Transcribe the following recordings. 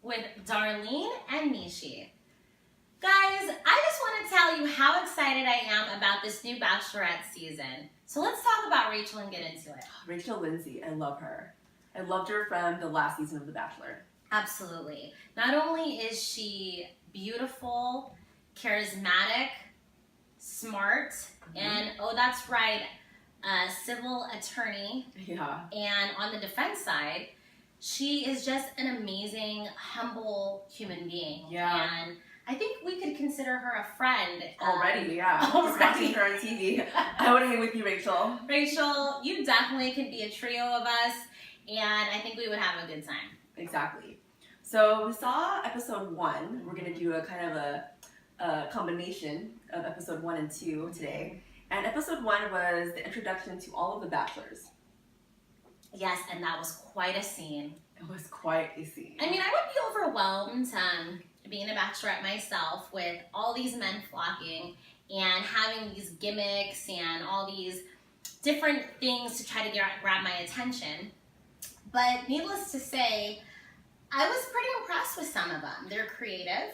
with Darlene and Michi. Guys, I just want to tell you how excited I am about this new Bachelorette season. So let's talk about Rachel and get into it. Rachel Lindsay, I love her. I loved her from the last season of The Bachelor. Absolutely. Not only is she beautiful, charismatic, smart, and oh, that's right, a civil attorney. Yeah. And on the defense side, she is just an amazing, humble human being. Yeah. And I think we could consider her a friend. Already, yeah. Already. Just watching her on TV. I want to hang with you, Rachel. Rachel, you definitely could be a trio of us, and I think we would have a good time. Exactly. So we saw episode 1. We're going to do a kind of a combination of episode 1 and 2 today. And episode 1 was the introduction to all of the Bachelors. Yes, and that was quite a scene. It was quite a scene. I mean, I would be overwhelmed being a Bachelorette myself with all these men flocking and having these gimmicks and all these different things to try to grab my attention. But needless to say, I was pretty impressed with some of them. They're creative.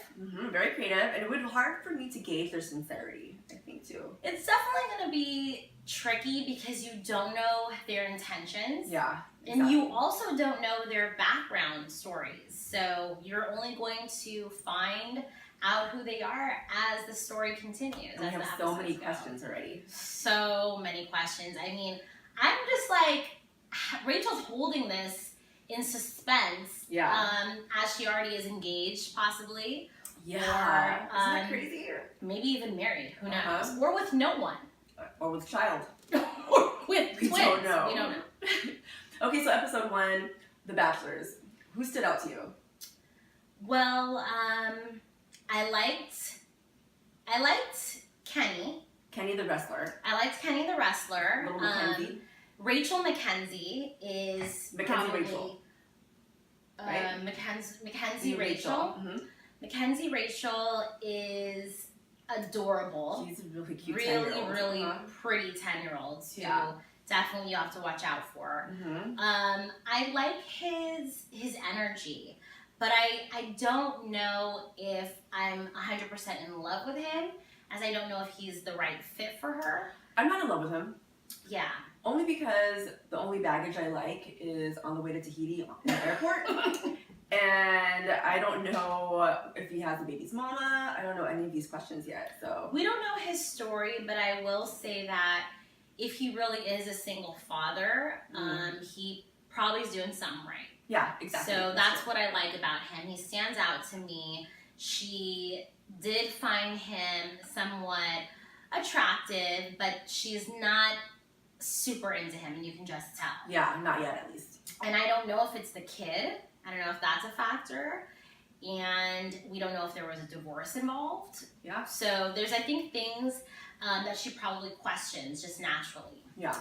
Very creative, and it would be hard for me to gauge their sincerity, I think, too. It's definitely going to be tricky because you don't know their intentions. Yeah. Exactly. And you also don't know their background stories. So you're only going to find out who they are as the story continues. And we have so many questions already. So many questions. I mean, I'm just like, Rachel's holding this in suspense. Yeah. As she already is engaged, possibly. Yeah. Or, isn't that crazy? Maybe even married. Who knows? Or with no one. Or with child. Or with twins. Don't know. We don't know. Okay, so episode 1, The Bachelors. Who stood out to you? Well, I liked Kenny. Kenny the wrestler. I liked Kenny the wrestler. Little Mackenzie. Rachel Mackenzie is Mackenzie probably, Rachel. Right? Mackenzie Rachel. Mackenzie Rachel is adorable. She's a really cute Really pretty 10-year-old who definitely you have to watch out for. I like his energy, but I don't know if I'm 100% in love with him, as I don't know if he's the right fit for her. I'm not in love with him. Yeah. Only because the only baggage I like is on the way to Tahiti in the airport. And I don't know if he has a baby's mama. I don't know any of these questions yet. So we don't know his story, but I will say that if he really is a single father, he probably is doing something right. Yeah, exactly. So that's what I like about him. He stands out to me. She did find him somewhat attractive, but she's not super into him, and you can just tell. Yeah, not yet at least. And I don't know if it's the kid. I don't know if that's a factor. And we don't know if there was a divorce involved. Yeah. So there's, I think, things that she probably questions just naturally. Yeah.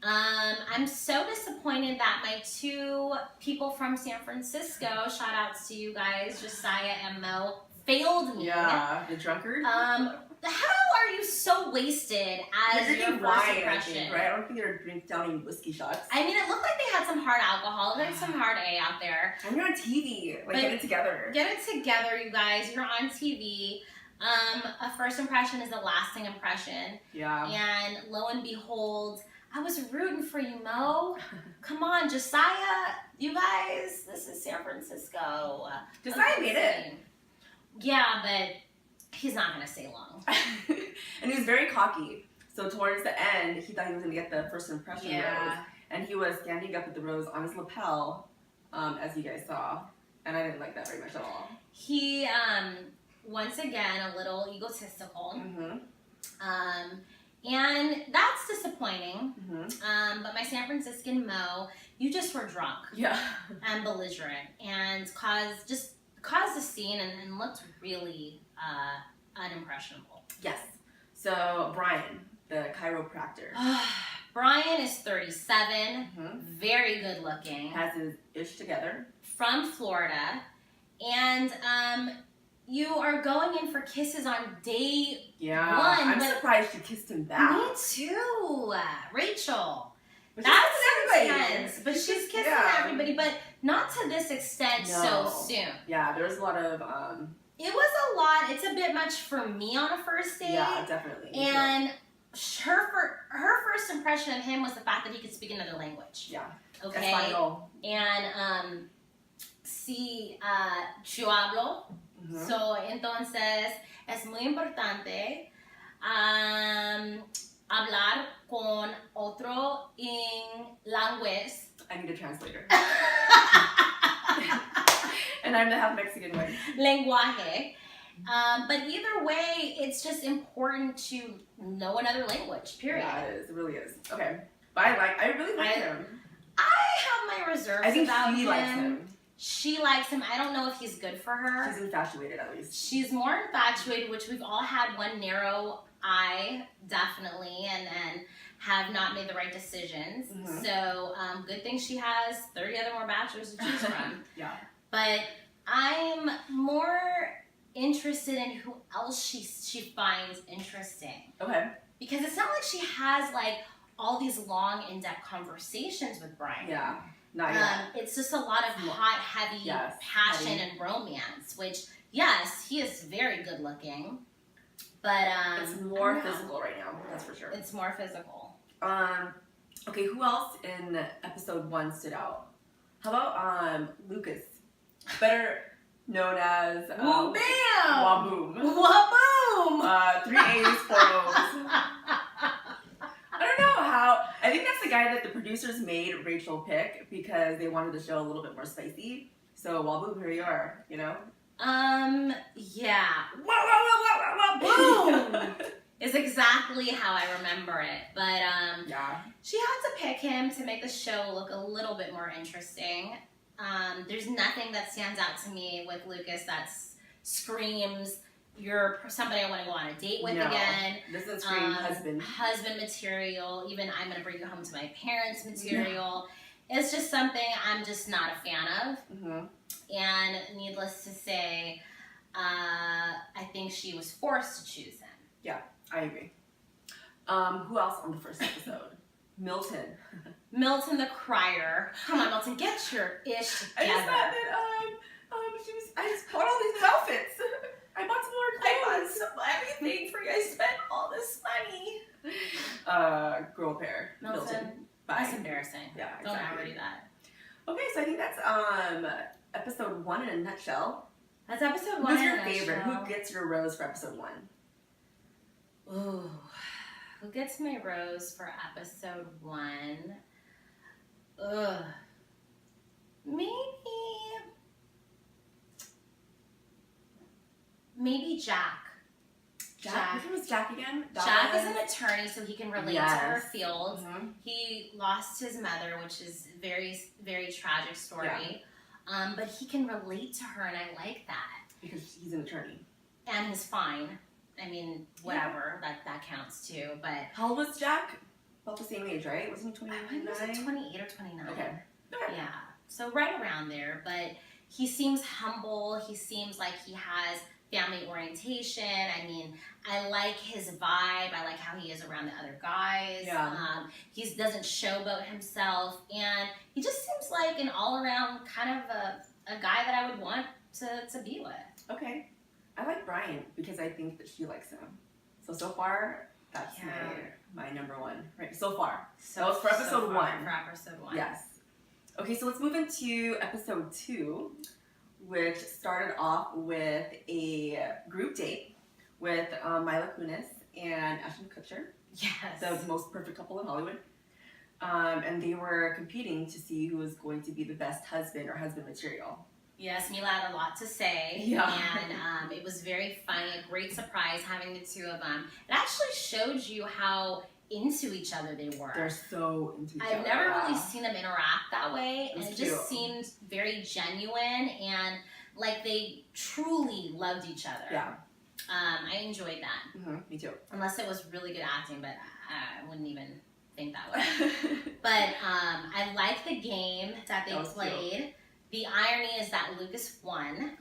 I'm so disappointed that my 2 people from San Francisco, shout outs to you guys, Josiah and Mo, failed me. Yeah, the drunkard. How are you so wasted as your first impression? I think, right? I don't think they're drinking down any whiskey shots. I mean, it looked like they had some hard alcohol, like some hard A out there. And you're on TV. Like, get it together. Get it together, you guys. You're on TV. A first impression is a lasting impression. Yeah. And lo and behold, I was rooting for you, Mo. Come on, Josiah. You guys, this is San Francisco. Josiah made it. Yeah, but he's not going to stay long. And he was very cocky. So towards the end, he thought he was going to get the first impression rose. And he was standing up with the rose on his lapel, as you guys saw. And I didn't like that very much at all. He, once again, a little egotistical. And that's disappointing. But my San Franciscan Mo, you just were drunk. Yeah. And belligerent. And caused a scene and looked really unimpressionable. Yes. So Brian, the chiropractor. Brian is 37, very good looking. Has his ish together. From Florida. And you are going in for kisses on day 1. I'm surprised you kissed him back. Me too, Rachel. But that's intense. But she's kissing everybody. But not to this extent so soon. Yeah, there was a lot of It was a lot. It's a bit much for me on a first date. Yeah, definitely. And her first impression of him was the fact that he could speak another language. Yeah. Okay. Español. And si yo hablo, so entonces es muy importante hablar con otro en language. I need a translator. And I'm the half Mexican one. Lenguaje. But either way, it's just important to know another language, period. Yeah, it is. It really is. Okay. But I really like him. I have my reserves I think about he him. likes him. She likes him. I don't know if he's good for her. She's infatuated, at least. She's more infatuated, which we've all had one narrow eye, definitely, and have not made the right decisions. So good thing she has 30 other more bachelors to choose from. Yeah. But I'm more interested in who else she finds interesting. Okay. Because it's not like she has like all these long, in-depth conversations with Brian. Yeah. Not yet. It's just a lot of hot, heavy passion and romance, which, yes, he is very good looking, but it's more physical right now, that's for sure. It's more physical. Okay, who else in episode 1 stood out? How about Lucas, better known as Woo bam! Waboom. Waboom! 3 A's, 4 O's. I don't know how. I think that's the guy that the producers made Rachel pick because they wanted the show a little bit more spicy. So Waboom, here you are, you know? Yeah. Waboom! Is exactly how I remember it. But yeah. She had to pick him to make the show look a little bit more interesting. There's nothing that stands out to me with Lucas that screams, you're somebody I want to go on a date with again. This is scream husband. Husband material. Even I'm going to bring you home to my parents material. It's just something I'm just not a fan of. And needless to say, I think she was forced to choose him. Yeah, I agree. Who else on the first episode? Milton. Milton the crier. Come on, Milton, get your ish together. I just thought that I just bought all these outfits. I bought some more clothes. I bought everything for you. I spent all this money. Girl pair. Milton. Bye. That's embarrassing. Yeah, Don't exactly. ever do that. Okay, so I think that's episode 1 in a nutshell. That's episode 1 Who's in your a favorite? nutshell. Who gets your rose for episode 1? Ooh. Who gets my rose for episode 1? Ugh. Maybe Jack. Jack. Which one was Jack again? Jack is an attorney, so he can relate to her field. He lost his mother, which is a very, very tragic story. Yeah. But he can relate to her, and I like that. Because he's an attorney. And he's fine. I mean, whatever, that counts too. But how old was Jack? About the same age, right? Wasn't he 29? I think he was 28 or 29. Okay. Yeah. So right around there. But he seems humble. He seems like he has family orientation. I mean, I like his vibe. I like how he is around the other guys. Yeah. He doesn't showboat himself. And he just seems like an all-around kind of a guy that I would want to be with. Okay. I like Brian because I think that she likes him. So far, that's my number 1. Right, so far. So that was for episode 1. For episode 1. Yes. Okay, so let's move into episode 2, which started off with a group date with Mila Kunis and Ashton Kutcher. Yes. The most perfect couple in Hollywood. And they were competing to see who was going to be the best husband or husband material. Yes, Mila had a lot to say, and it was very funny, a great surprise having the two of them. It actually showed you how into each other they were. They're so into each other. I've never really seen them interact that way, and it cute. just seemed very genuine and like they truly loved each other. Yeah. I enjoyed that. Me too. Unless it was really good acting, but I wouldn't even think that way. But I like the game that they played. Cute. The irony is that Lucas won.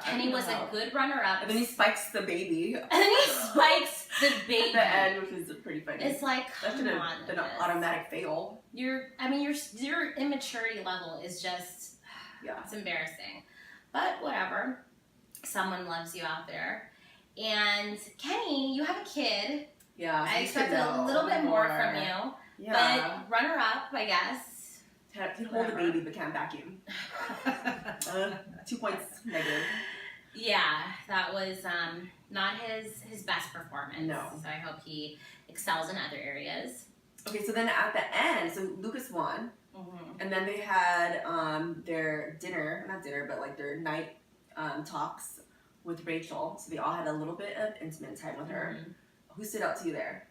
Kenny was a good runner-up. And then he spikes the baby. And then he spikes the baby. At the end, which is pretty funny. It's like, that should have been an automatic fail. Your immaturity level is just, it's embarrassing. But whatever. Someone loves you out there. And Kenny, you have a kid. Yeah. I expected a little bit more from you. Yeah. But runner-up, I guess. Can hold the baby but can't vacuum. 2 points negative. Yeah, that was not his best performance. No. So I hope he excels in other areas. Okay, so then at the end, so Lucas won. Mm-hmm. And then they had their not dinner, but like their night talks with Rachel. So they all had a little bit of intimate time with her. Mm-hmm. Who stood out to you there?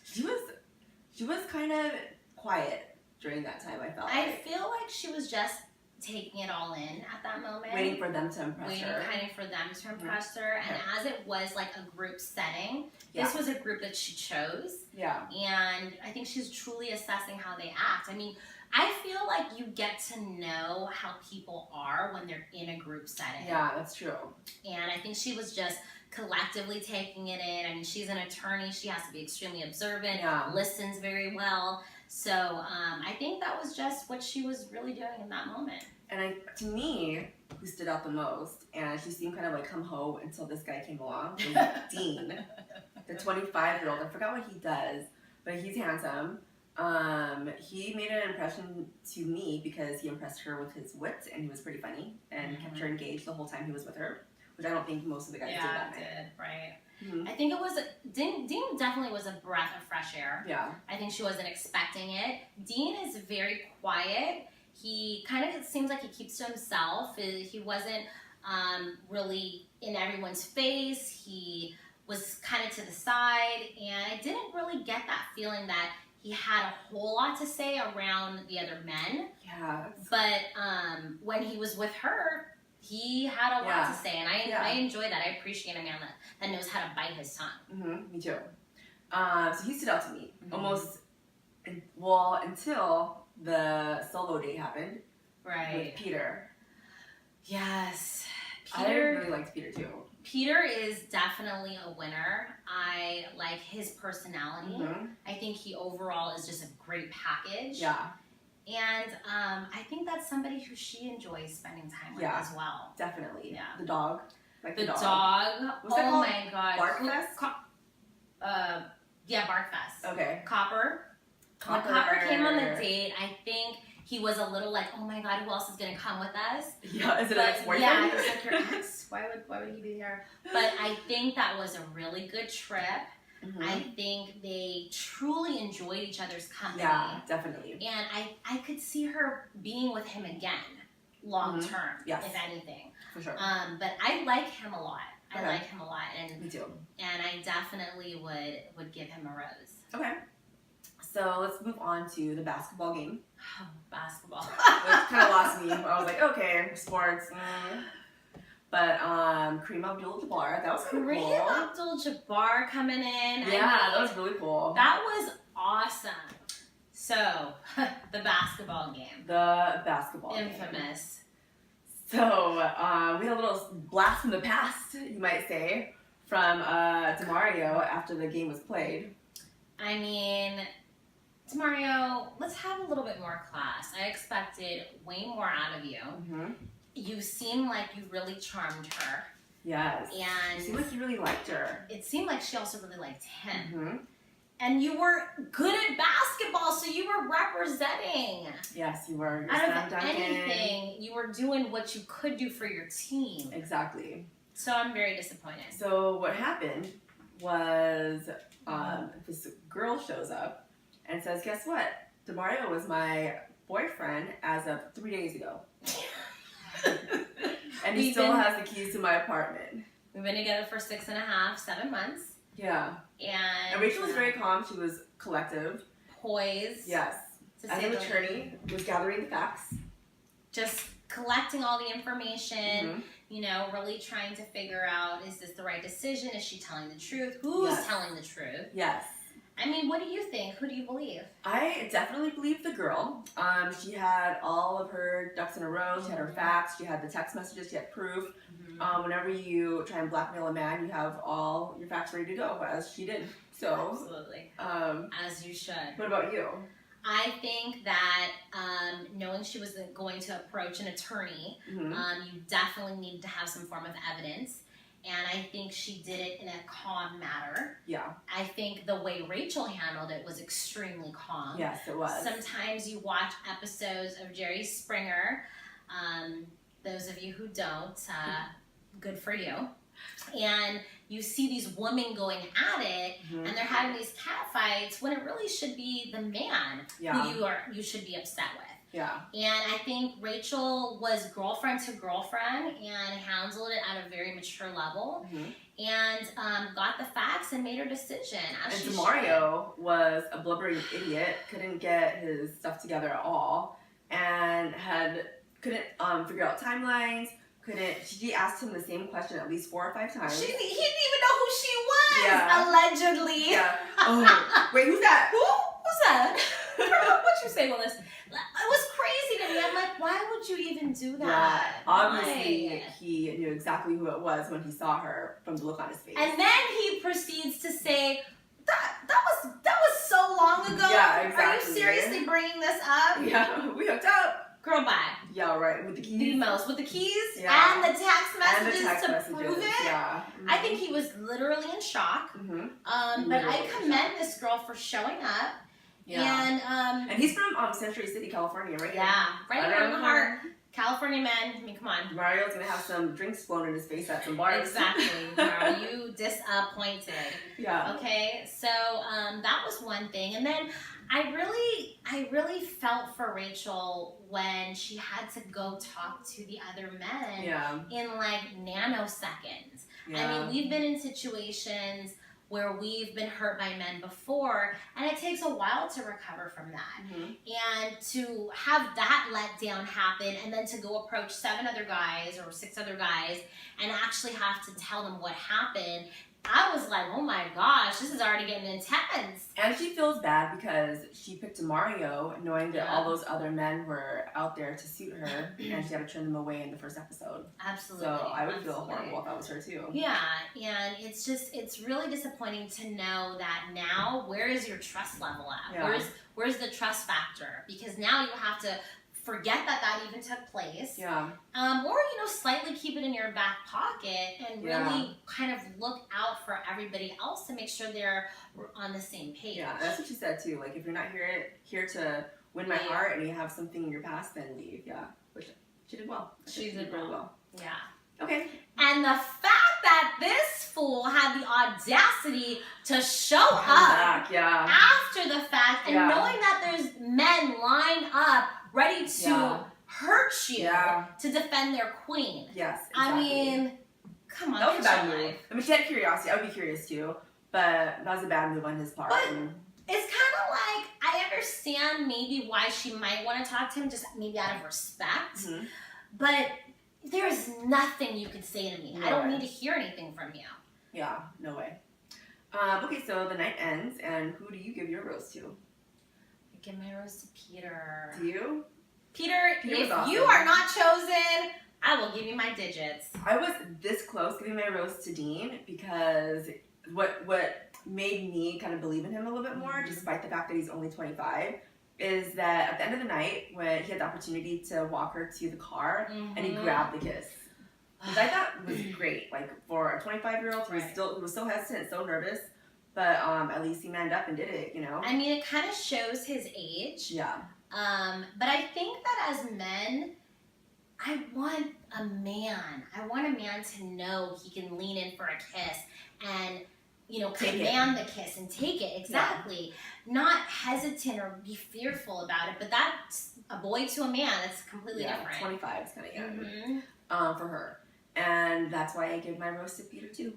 She was kind of quiet during that time, I felt. I feel like she was just taking it all in at that moment. Waiting for them to impress her. Waiting for them to impress her. And as it was like a group setting, this was a group that she chose. Yeah. And I think she's truly assessing how they act. I mean, I feel like you get to know how people are when they're in a group setting. Yeah, that's true. And I think she was just collectively taking it in. I mean, she's an attorney. She has to be extremely observant, listens very well. So I think that was just what she was really doing in that moment. And to me, who stood out the most, and she seemed kind of like come ho until this guy came along, was Dean, the 25-year-old. I forgot what he does, but he's handsome. He made an impression to me because he impressed her with his wit, and he was pretty funny and kept her engaged the whole time he was with her, which I don't think most of the guys did that night. Right. Mm-hmm. I think it was Dean definitely was a breath of fresh air. Yeah. I think she wasn't expecting it. Dean is very quiet. He kind of seems like he keeps to himself. He wasn't really in everyone's face. He was kind of to the side, and I didn't really get that feeling that he had a whole lot to say around the other men. Yeah. But when he was with her, he had a lot to say, and I enjoy that. I appreciate a man that knows how to bite his tongue. Mm-hmm, me too. So he stood out to me almost, until the solo date happened. Right. With Peter. Yes. I really liked Peter too. Peter is definitely a winner. I like his personality. Mm-hmm. I think he overall is just a great package. Yeah. And I think that's somebody who she enjoys spending time with as well. Definitely. Yeah. The dog. Like the dog. What's that called? My God. Barkfest? Barkfest. Okay. Copper. When Copper came on the date, I think he was a little like, oh my God, who else is going to come with us? Yeah, is it an ex-boyfriend? Yeah, he's like, your ex? Why would he be there? But I think that was a really good trip. Mm-hmm. I think they truly enjoyed each other's company. Yeah, definitely. And I could see her being with him again, long term, if anything. For sure. But I like him a lot. I like him a lot. And me too. And I definitely would give him a rose. Okay. So let's move on to the basketball game. Oh, basketball. Which kind of lost me. I was like, okay, sports. But Kareem Abdul-Jabbar, that was kind of cool. Kareem Abdul-Jabbar coming in. Yeah, that was really cool. That was awesome. So, the basketball game. The basketball game. Infamous. So, we had a little blast from the past, you might say, from DeMario after the game was played. I mean, DeMario, let's have a little bit more class. I expected way more out of you. Mm-hmm. You seemed like you really charmed her. Yes. And it seemed like you really liked her. It seemed like she also really liked him. Mm-hmm. And you were good at basketball, so you were representing. Yes, you were. Out of anything, you were doing what you could do for your team. Exactly. So I'm very disappointed. So what happened was this girl shows up and says, guess what? DeMario was my boyfriend as of 3 days ago. And he still has the keys to my apartment. We've been together for 6.5, 7 months. Yeah. And Rachel was very calm. She was collective. Poised. Yes. As an attorney, was gathering the facts. Just collecting all the information, you know, really trying to figure out, is this the right decision? Is she telling the truth? Who's telling the truth? Yes. I mean, what do you think? Who do you believe? I definitely believe the girl. She had all of her ducks in a row. She had her facts. She had the text messages. She had proof. Whenever you try and blackmail a man, you have all your facts ready to go, as she did. So absolutely, as you should. What about you? I think that knowing she was going to approach an attorney, you definitely need to have some form of evidence. And I think she did it in a calm manner. Yeah. I think the way Rachel handled it was extremely calm. Yes, it was. Sometimes you watch episodes of Jerry Springer. Those of you who don't, good for you. And you see these women going at it, and they're having these cat fights when it really should be the man who you should be upset with. Yeah. And I think Rachel was girlfriend to girlfriend and handled it at a very mature level, and got the facts and made her decision. And Demario was a blubbering idiot, couldn't get his stuff together at all, and couldn't figure out timelines. She asked him the same question at least 4 or 5 times. He didn't even know who she was, allegedly. Yeah. Oh, wait, who's that? Who's that? What'd you say, Willis? It was crazy to me. I'm like, why would you even do that? Yeah, obviously, he knew exactly who it was when he saw her from the look on his face. And then he proceeds to say, that was so long ago. Yeah, exactly. Are you seriously bringing this up? Yeah, we hooked up. Girl, bye. Yeah, right. With the keys. With the keys and the text messages to prove it. Yeah. I think he was literally in shock. But I commend this girl for showing up. Yeah. And he's from Century City, California, right? Yeah, right there in the heart. California men, I mean, come on. Mario's gonna have some drinks blown in his face at some bars. Exactly. Mario, you disappointed. Yeah. Okay, so that was one thing. And then I really felt for Rachel when she had to go talk to the other men in like nanoseconds. Yeah. I mean, we've been in situations where we've been hurt by men before, and it takes a while to recover from that. And to have that letdown happen, and then to go approach 7 other guys or 6 other guys and actually have to tell them what happened, I was like, oh my gosh, this is already getting intense. And she feels bad because she picked Mario knowing that all those other men were out there to suit her, and she had to turn them away in the first episode. Absolutely. So I would feel horrible if that was her too. Yeah, and it's really disappointing to know that now, where is your trust level at? Yeah. Where's the trust factor? Because now you have to forget that even took place. Yeah. Or, slightly keep it in your back pocket and really kind of look out for everybody else to make sure they're on the same page. Yeah, that's what she said too. Like, if you're not here to win my heart and you have something in your past, then leave. Yeah. Which she did well. She did really well. Yeah. Okay. And the fact that this fool had the audacity to show up after the fact and knowing that there's men lined up ready to hurt you to defend their queen. Yes, exactly. I mean, come on. That was a bad move. I mean, she had curiosity. I would be curious too. But that was a bad move on his part. But it's kind of like, I understand maybe why she might want to talk to him, just maybe out of respect. But there's nothing you could say to me. No I don't need to hear anything from you. Yeah, no way. Okay, so the night ends, and who do you give your rose to? I give my rose to Peter. Do you? Peter, if awesome. You are not chosen, I will give you my digits. I was this close giving my rose to Dean because what made me kind of believe in him a little bit more, despite the fact that he's only 25, is that at the end of the night, when he had the opportunity to walk her to the car, and he grabbed the kiss. Which I thought was great. Like, for a 25-year-old who was so hesitant, so nervous, but at least he manned up and did it, I mean, it kind of shows his age. Yeah. But I think that as men, I want a man to know he can lean in for a kiss and, command the kiss and take it. Exactly. Yeah. Not hesitant or be fearful about it, but that's a boy to a man. That's completely different. 25 is kind of young for her. And that's why I give my rose to Peter too.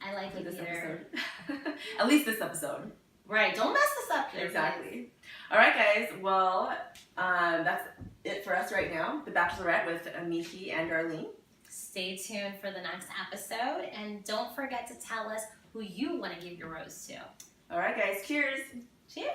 I like it, Peter. At least this episode. Right. Don't mess this up, Peter. Exactly. Please. All right, guys. Well, that's it for us right now. The Bachelorette with Michi and Darlene. Stay tuned for the next episode. And don't forget to tell us who you want to give your rose to. All right, guys. Cheers. Cheers!